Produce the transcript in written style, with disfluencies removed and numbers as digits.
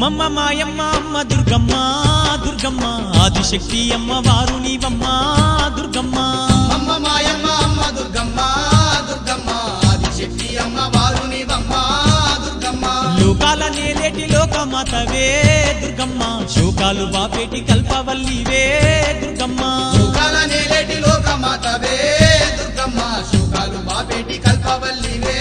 అమ్మమ్మ మాయమ్మ అమ్మ దుర్గమ్మ దుర్గమ్మ ఆదిశక్తి అమ్మ వారు నీవమ్మ దుర్గమ్మ అమ్మ మాయమ్మ అమ్మ దుర్గమ్మ దుర్గమ్మ ఆదిశక్తి అమ్మ వారు నీవమ్మ దుర్గమ్మ లోకాల నేలేటి లోకమాతవే దుర్గమ్మ శోకాలు బాపేటి కల్పవల్లివే దుర్గమ్మ శోకాల నేలేటి లోకమాతవే దుర్గమ్మ శోకాలు బాపేటి కల్పవల్లివే